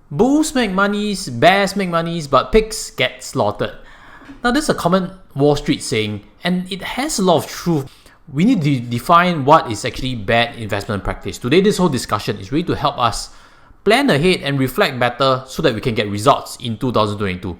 Bulls make monies, bears make monies, but pigs get slaughtered. Now, this is a common Wall Street saying, and it has a lot of truth. We need to define what is actually bad investment practice. Today, this whole discussion is really to help us plan ahead and reflect better so that we can get results in 2022.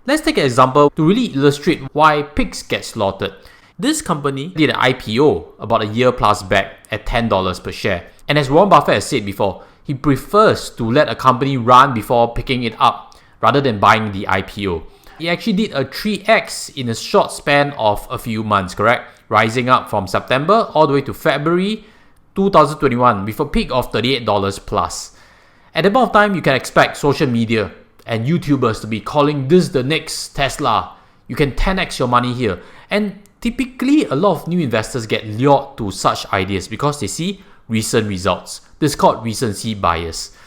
Let's take an example to really illustrate why pigs get slaughtered. This company did an IPO about a year plus back at $10 per share. And as Warren Buffett has said before, he prefers to let a company run before picking it up rather than buying the IPO. He actually did a 3x in a short span of a few months, correct? Rising up from September all the way to February 2021 with a peak of $38 plus. At that point of time, you can expect social media and YouTubers to be calling this the next Tesla. You can 10x your money here. And typically, a lot of new investors get lured to such ideas because they see recent results. This is called recency bias.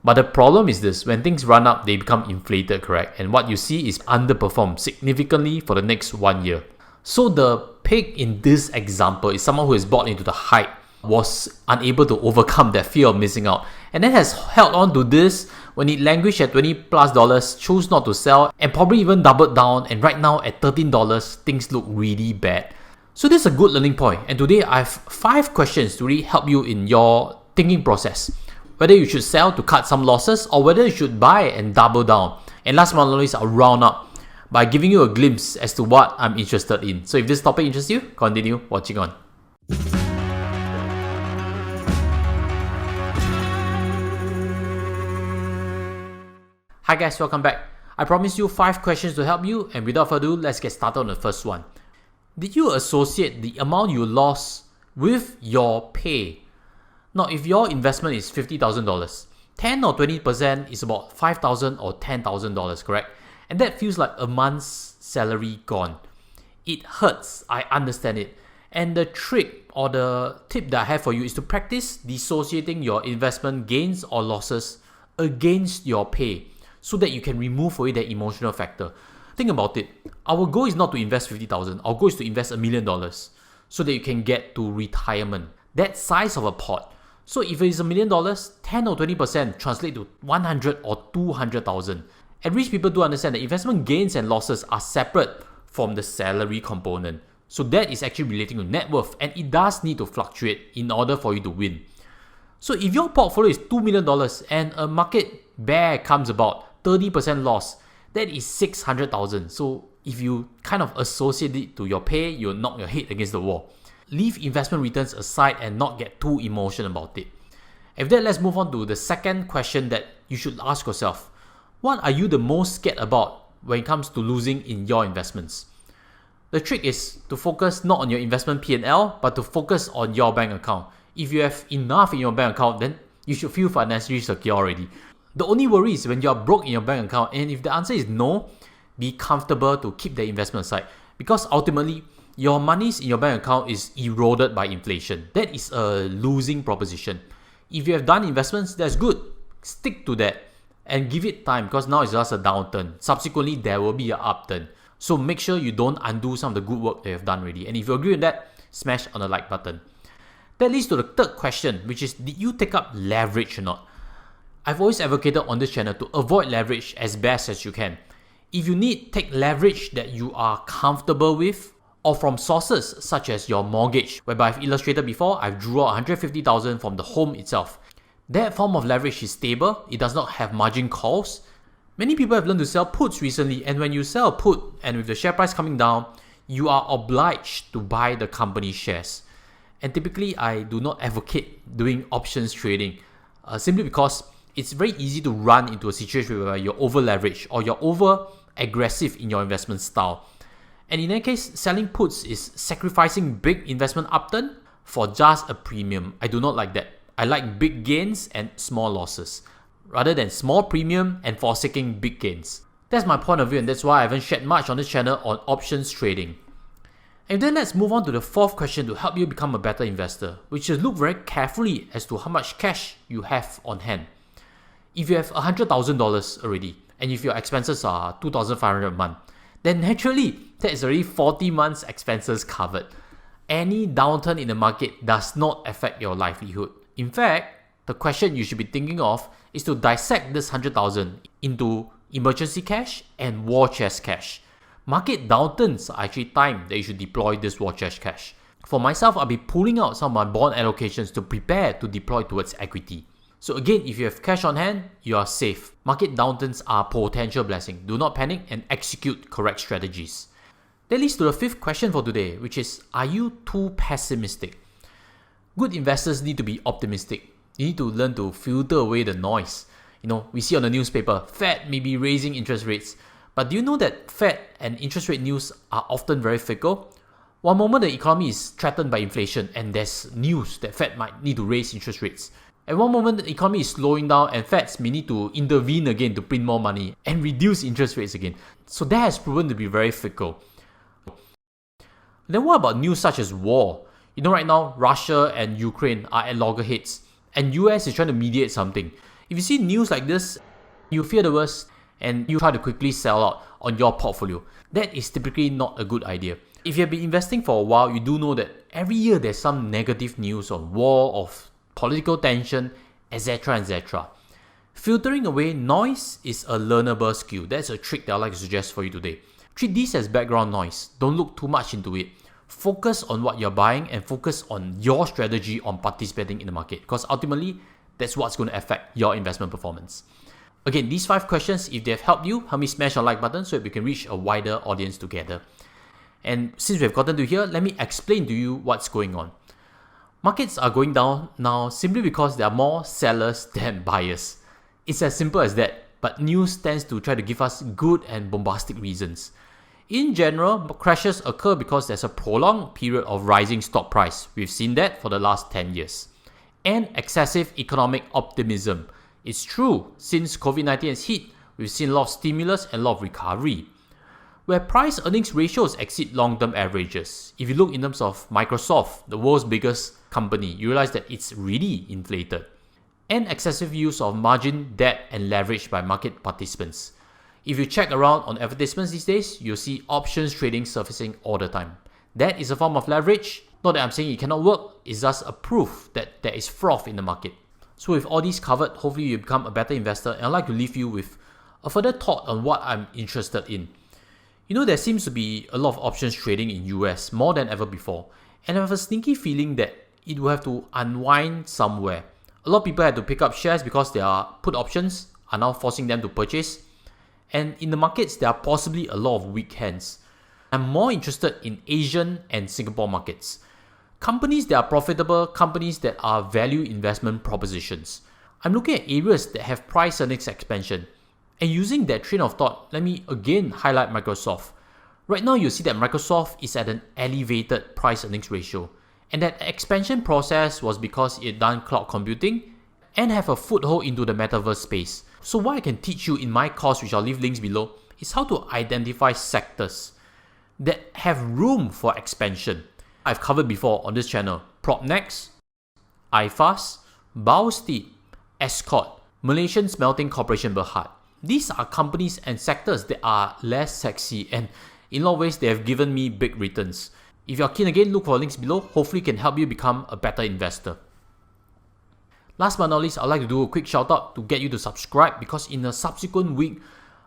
But the problem is this, when things run up, they become inflated, correct? And what you see is underperform significantly for the next 1 year. So the pig in this example is someone who is bought into the hype, was unable to overcome that fear of missing out, and then has held on to this when it languished at $20+, chose not to sell, and probably even doubled down, and right now at $13, things look really bad. So this is a good learning point, and today I have 5 questions to really help you in your thinking process. Whether you should sell to cut some losses or whether you should buy and double down. And last but not least, I'll round up by giving you a glimpse as to what I'm interested in. So if this topic interests you, continue watching on. Hi guys, welcome back. I promised you 5 questions to help you, and without further ado, let's get started on the first one. Did you associate the amount you lost with your pay? Now, if your investment is $50,000, 10 or 20% is about $5,000 or $10,000, correct? And that feels like a month's salary gone. It hurts, I understand it. And the trick or the tip that I have for you is to practice dissociating your investment gains or losses against your pay so that you can remove away that emotional factor. Think about it. Our goal is not to invest $50,000. Our goal is to invest $1 million so that you can get to retirement. That size of a pot. So if it is $1 million, 10 or 20% translate to 100 or 200,000. And rich people do understand that investment gains and losses are separate from the salary component. So that is actually relating to net worth, and it does need to fluctuate in order for you to win. So if your portfolio is $2 million and a market bear comes about 30% loss, that is 600,000. So if you kind of associate it to your pay, you'll knock your head against the wall. Leave investment returns aside and not get too emotional about it. If that, let's move on to the second question that you should ask yourself. What are you the most scared about when it comes to losing in your investments? The trick is to focus not on your investment P&L, but to focus on your bank account. If you have enough in your bank account, then you should feel financially secure already. The only worry is when you're broke in your bank account, and if the answer is no, be comfortable to keep the investment aside, because ultimately, your monies in your bank account is eroded by inflation. That is a losing proposition. If you have done investments, that's good. Stick to that and give it time, because now it's just a downturn. Subsequently, there will be an upturn. So make sure you don't undo some of the good work that you have done already. And if you agree with that, smash on the like button. That leads to the third question, which is, did you take up leverage or not? I've always advocated on this channel to avoid leverage as best as you can. If you need, take leverage that you are comfortable with, or from sources such as your mortgage, whereby I've illustrated before, I've drew out $150,000 from the home itself. That form of leverage is stable, it does not have margin calls. Many people have learned to sell puts recently, and when you sell a put, and with the share price coming down, you are obliged to buy the company shares. And typically, I do not advocate doing options trading, simply because it's very easy to run into a situation where you're over leveraged or you're over aggressive in your investment style. And in that case, selling puts is sacrificing big investment upturn for just a premium. I do not like that. I like big gains and small losses, rather than small premium and forsaking big gains. That's my point of view, and that's why I haven't shared much on this channel on options trading. And then let's move on to the fourth question to help you become a better investor, which is look very carefully as to how much cash you have on hand. If you have $100,000 already, and if your expenses are $2,500 a month, then naturally, that is already 40 months expenses covered. Any downturn in the market does not affect your livelihood. In fact, the question you should be thinking of is to dissect this 100,000 into emergency cash and war chest cash. Market downturns are actually time that you should deploy this war chest cash. For myself, I'll be pulling out some of my bond allocations to prepare to deploy towards equity. So again, if you have cash on hand, you are safe. Market downturns are a potential blessing. Do not panic and execute correct strategies. That leads to the fifth question for today, which is, are you too pessimistic? Good investors need to be optimistic. You need to learn to filter away the noise. We see on the newspaper, Fed may be raising interest rates. But do you know that Fed and interest rate news are often very fickle? One moment the economy is threatened by inflation and there's news that Fed might need to raise interest rates. At one moment the economy is slowing down and Feds may need to intervene again to print more money and reduce interest rates again. So that has proven to be very fickle. Then what about news such as war? Right now Russia and Ukraine are at loggerheads and US is trying to mediate something. If you see news like this, you fear the worst and you try to quickly sell out on your portfolio. That is typically not a good idea. If you have been investing for a while, you do know that every year there's some negative news on war, of political tension, etc. etc. Filtering away noise is a learnable skill. That's a trick that I'd like to suggest for you today. Treat this as background noise. Don't look too much into it. Focus on what you're buying and focus on your strategy on participating in the market, because ultimately that's what's going to affect your investment performance. Again, these 5 questions, if they have helped you, help me smash the like button so that we can reach a wider audience together. And since we've gotten to here, let me explain to you what's going on. Markets are going down now simply because there are more sellers than buyers. It's as simple as that, but news tends to try to give us good and bombastic reasons. In general, crashes occur because there's a prolonged period of rising stock price. We've seen that for the last 10 years. And excessive economic optimism. It's true, since COVID-19 has hit, we've seen a lot of stimulus and a lot of recovery. Where price-earnings ratios exceed long-term averages. If you look in terms of Microsoft, the world's biggest company, you realize that it's really inflated. And excessive use of margin, debt, and leverage by market participants. If you check around on advertisements these days, you'll see options trading surfacing all the time. That is a form of leverage. Not that I'm saying it cannot work, it's just a proof that there is froth in the market. So with all these covered, hopefully you become a better investor, and I'd like to leave you with a further thought on what I'm interested in. There seems to be a lot of options trading in US, more than ever before, and I have a sneaky feeling that it will have to unwind somewhere. A lot of people had to pick up shares because their put options are now forcing them to purchase, and in the markets there are possibly a lot of weak hands. I'm more interested in Asian and Singapore markets. Companies that are profitable, companies that are value investment propositions. I'm looking at areas that have price earnings expansion. And using that train of thought, let me again highlight Microsoft. Right now you see that Microsoft is at an elevated price earnings ratio. And that expansion process was because it done cloud computing and have a foothold into the metaverse space. So what I can teach you in my course, which I'll leave links below, is how to identify sectors that have room for expansion. I've covered before on this channel: Propnex, iFast, Baosteel, Escort, Malaysian Smelting Corporation Berhad. These are companies and sectors that are less sexy, and in a lot of ways they have given me big returns. If you're keen, again, look for links below. Hopefully it can help you become a better investor. Last but not least, I'd like to do a quick shout out to get you to subscribe, because in a subsequent week,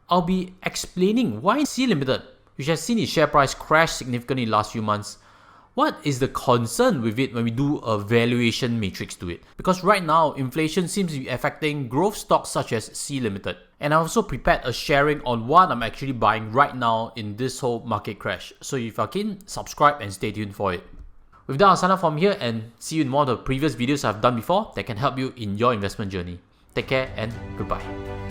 I'll be explaining why Sea Limited, which has seen its share price crash significantly in the last few months, what is the concern with it when we do a valuation matrix to it? Because right now, inflation seems to be affecting growth stocks such as Sea Limited. And I also prepared a sharing on what I'm actually buying right now in this whole market crash. So if you're keen, subscribe and stay tuned for it. With that, I'll sign off from here and see you in more of the previous videos I've done before that can help you in your investment journey. Take care and goodbye.